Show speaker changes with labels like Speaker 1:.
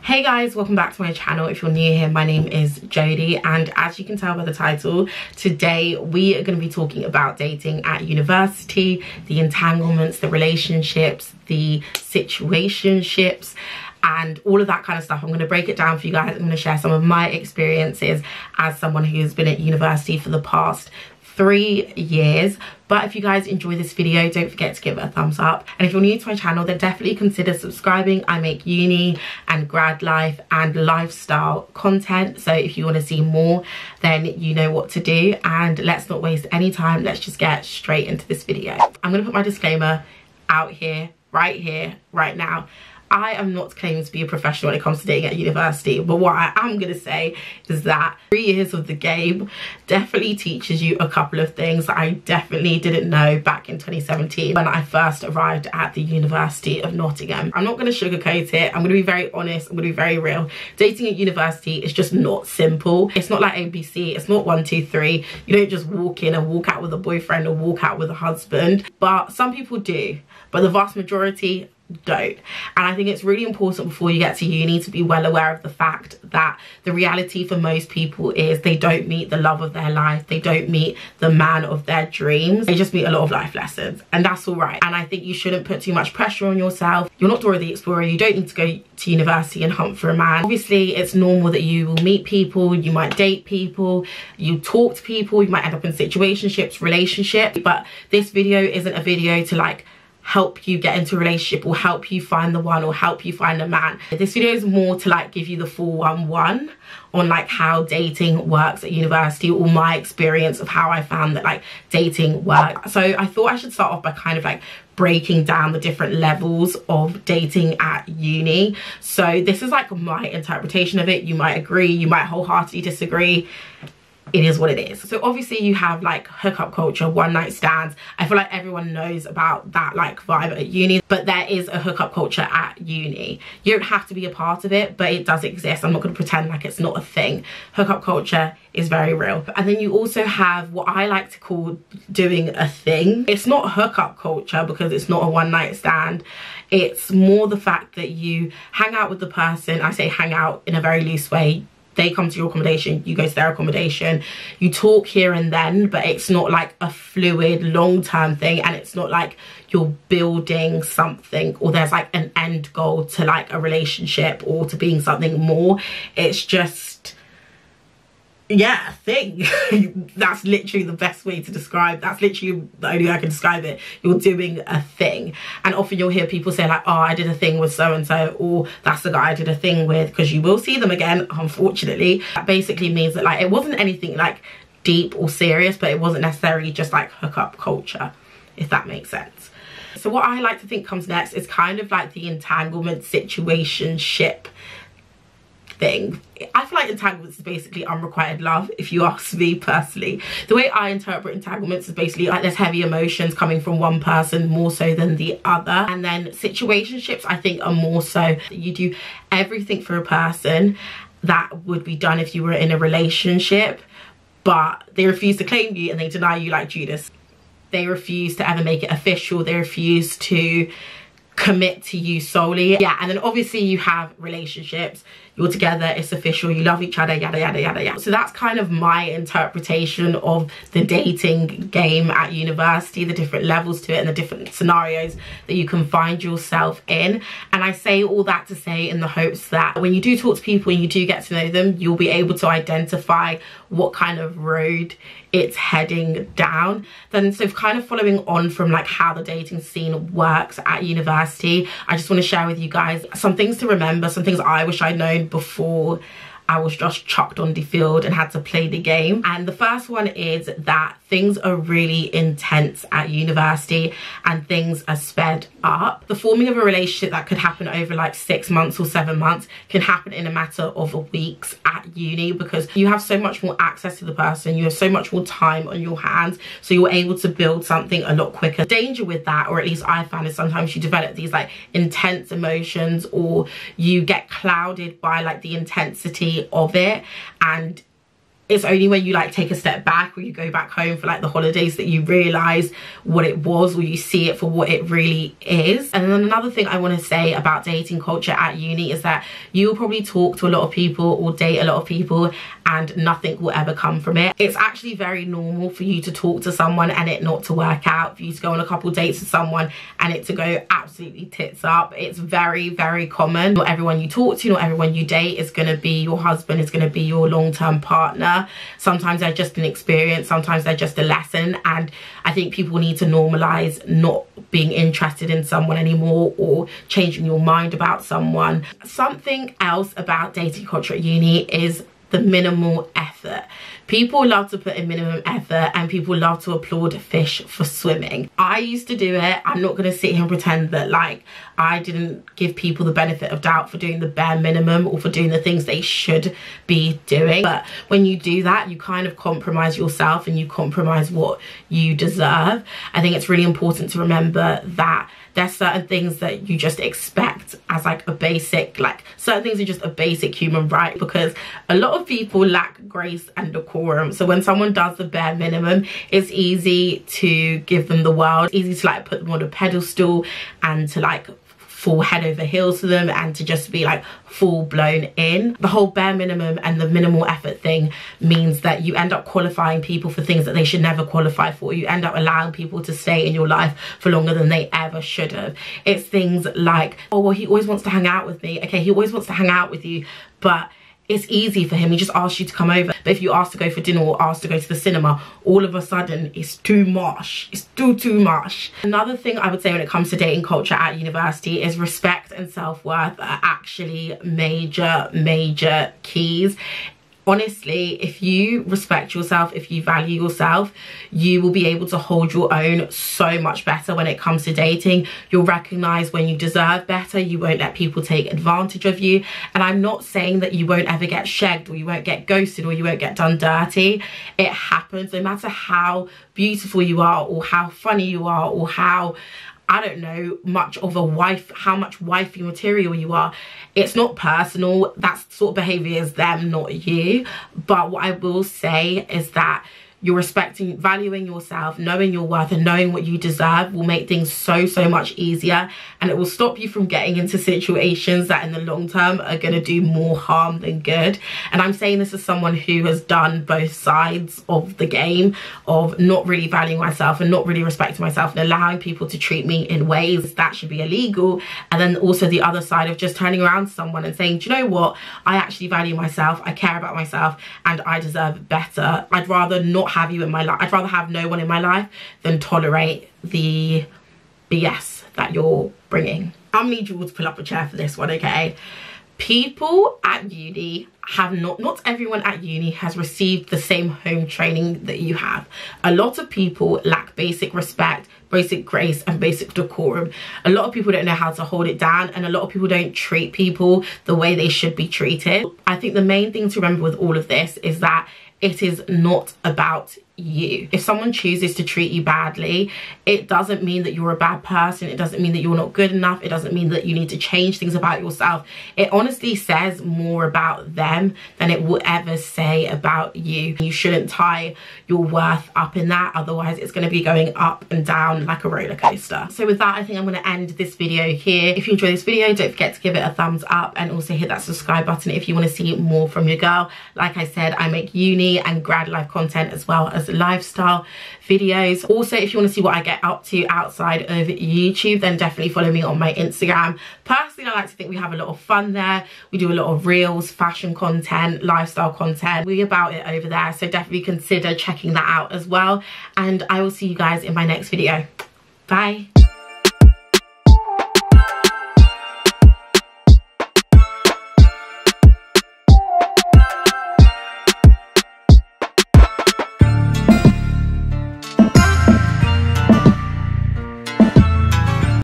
Speaker 1: Hey guys, welcome back to my channel. If you're new here, my name is Jodie, and as you can tell by the title, today we are going to be talking about dating at university, the entanglements, the relationships, the situationships, and all of that kind of stuff. I'm going to break it down for you guys. I'm going to share some of my experiences as someone who's been at university for the past 3 years. But if you guys enjoy this video, don't forget to give it a thumbs up, and if you're new to my channel, then definitely consider subscribing. I make uni and grad life and lifestyle content, so if you want to see more, then you know what to do. And let's not waste any time, let's just get straight into this video. I'm going to put my disclaimer out here, right now. I am not claiming to be a professional when it comes to dating at university, but what I am going to say is that 3 years of the game definitely teaches you a couple of things that I definitely didn't know back in 2017 when I first arrived at the University of Nottingham. I'm not going to sugarcoat it. I'm going to be very honest. I'm going to be very real. Dating at university is just not simple. It's not like ABC. It's not 1, 2, 3. You don't just walk in and walk out with a boyfriend or walk out with a husband, but some people do, but the vast majority don't. And I think it's really important before you get to uni to be well aware of the fact that the reality for most people is they don't meet the love of their life, they don't meet the man of their dreams, they just meet a lot of life lessons, and that's all right. And I think you shouldn't put too much pressure on yourself. You're not Dora the Explorer. You don't need to go to university and hunt for a man. Obviously it's normal that you will meet people, you might date people, you talk to people, you might end up in situationships, relationships, but this video isn't a video to like help you get into a relationship or help you find the one or help you find a man. This video is more to like give you the full 1-1 on like how dating works at university, or my experience of how I found that like dating works. So I thought I should start off by kind of like breaking down the different levels of dating at uni. So this is like my interpretation of it. You might agree, you might wholeheartedly disagree. It is what it is. So obviously you have like hookup culture, one night stands. I feel like everyone knows about that like vibe at uni, but there is a hookup culture at uni. You don't have to be a part of it, but it does exist. I'm not going to pretend like it's not a thing. Hookup culture is very real. And then you also have what I like to call doing a thing. It's not hookup culture because it's not a one night stand. It's more the fact that you hang out with the person. I say hang out in a very loose way. They come to your accommodation, you go to their accommodation, you talk here and then, but it's not like a fluid long-term thing, and it's not like you're building something or there's like an end goal to like a relationship or to being something more. It's just, yeah, a thing. That's literally the best way to describe. That's literally the only way I can describe it. You're doing a thing. And often you'll hear people say like, oh, I did a thing with so and so, or that's the guy I did a thing with, because you will see them again, unfortunately. That basically means that like it wasn't anything like deep or serious, but it wasn't necessarily just like hookup culture, if that makes sense. So what I like to think comes next is kind of like the entanglement situationship thing. I feel like entanglements is basically unrequited love, if you ask me personally. The way I interpret entanglements is basically like there's heavy emotions coming from one person more so than the other. And then situationships, I think, are more so you do everything for a person that would be done if you were in a relationship, but they refuse to claim you and they deny you, like Judas. They refuse to ever make it official. They refuse to commit to you solely. Yeah, and then obviously you have relationships. You're together, it's official, you love each other, yada yada yada yada. So that's kind of my interpretation of the dating game at university, the different levels to it and the different scenarios that you can find yourself in. And I say all that to say in the hopes that when you do talk to people and you do get to know them, you'll be able to identify what kind of road it's heading down. Then so kind of following on from like how the dating scene works at university, I just want to share with you guys some things to remember, some things I wish I'd known before I was just chucked on the field and had to play the game. And the first one is that things are really intense at university and things are sped up. The forming of a relationship that could happen over like 6 months or 7 months can happen in a matter of weeks at uni, because you have so much more access to the person, you have so much more time on your hands, so you're able to build something a lot quicker. The danger with that, or at least I found, is sometimes you develop these like intense emotions, or you get clouded by like the intensity of it, and it's only when you like take a step back or you go back home for like the holidays that you realize what it was, or you see it for what it really is. And then another thing I want to say about dating culture at uni is that you'll probably talk to a lot of people or date a lot of people and nothing will ever come from it. It's actually very normal for you to talk to someone and it not to work out, for you to go on a couple dates with someone and it to go absolutely tits up. It's very, very common. Not everyone you talk to, not everyone you date is going to be your husband, is going to be your long-term partner. Sometimes they're just an experience, sometimes they're just a lesson, and I think people need to normalize not being interested in someone anymore or changing your mind about someone. Something else about dating culture at uni is the minimal effort. People love to put in minimum effort and people love to applaud fish for swimming. I used to do it. I'm not going to sit here and pretend that like I didn't give people the benefit of doubt for doing the bare minimum or for doing the things they should be doing. But when you do that, you kind of compromise yourself and you compromise what you deserve. I think it's really important to remember that there's certain things that you just expect as like a basic, like certain things are just a basic human right, because a lot of people lack grace and decorum. So when someone does the bare minimum, it's easy to give them the world, it's easy to like put them on a pedestal and to like fall head over heels for them and to just be like full blown in. The whole bare minimum and the minimal effort thing means that you end up qualifying people for things that they should never qualify for. You end up allowing people to stay in your life for longer than they ever should have. It's things like, oh well, he always wants to hang out with me. Okay, he always wants to hang out with you, but it's easy for him. He just asks you to come over. But if you ask to go for dinner or ask to go to the cinema, all of a sudden it's too much. It's too much. Another thing I would say when it comes to dating culture at university is respect and self-worth are actually major keys. Honestly, if you respect yourself, if you value yourself, you will be able to hold your own so much better when it comes to dating. You'll recognize when you deserve better. You won't let people take advantage of you. And I'm not saying that you won't ever get shagged or you won't get ghosted or you won't get done dirty. It happens. No matter how beautiful you are or how funny you are or how, I don't know, much of a wife, how much wifey material you are, it's not personal. That sort of behavior is them, not you. But what I will say is that you're respecting, valuing yourself, knowing your worth and knowing what you deserve will make things so much easier, and it will stop you from getting into situations that in the long term are going to do more harm than good. And I'm saying this as someone who has done both sides of the game of not really valuing myself and not really respecting myself and allowing people to treat me in ways that should be illegal, and then also the other side of just turning around to someone and saying, do you know what, I actually value myself, I care about myself and I deserve better. I'd rather not have you in my life. I'd rather have no one in my life than tolerate the BS that you're bringing. I'm gonna need you all to pull up a chair for this one, okay? People at uni have not everyone at uni has received the same home training that you have. A lot of people lack basic respect, basic grace and basic decorum. A lot of people don't know how to hold it down, and a lot of people don't treat people the way they should be treated. I think the main thing to remember with all of this is that it is not about you. If someone chooses to treat you badly, it doesn't mean that you're a bad person. It doesn't mean that you're not good enough. It doesn't mean that you need to change things about yourself. It honestly says more about them than it will ever say about you. You shouldn't tie your worth up in that, otherwise it's going to be going up and down like a roller coaster. So with that, I think I'm going to end this video here. If you enjoyed this video, don't forget to give it a thumbs up and also hit that subscribe button if you want to see more from your girl. Like I said, I make uni and grad life content as well as lifestyle videos. Also, if you want to see what I get up to outside of YouTube, then definitely follow me on my Instagram. Personally, I like to think we have a lot of fun there. We do a lot of reels, fashion content, lifestyle content. We're about it over there, so definitely consider checking that out as well. And I will see you guys in my next video. Bye.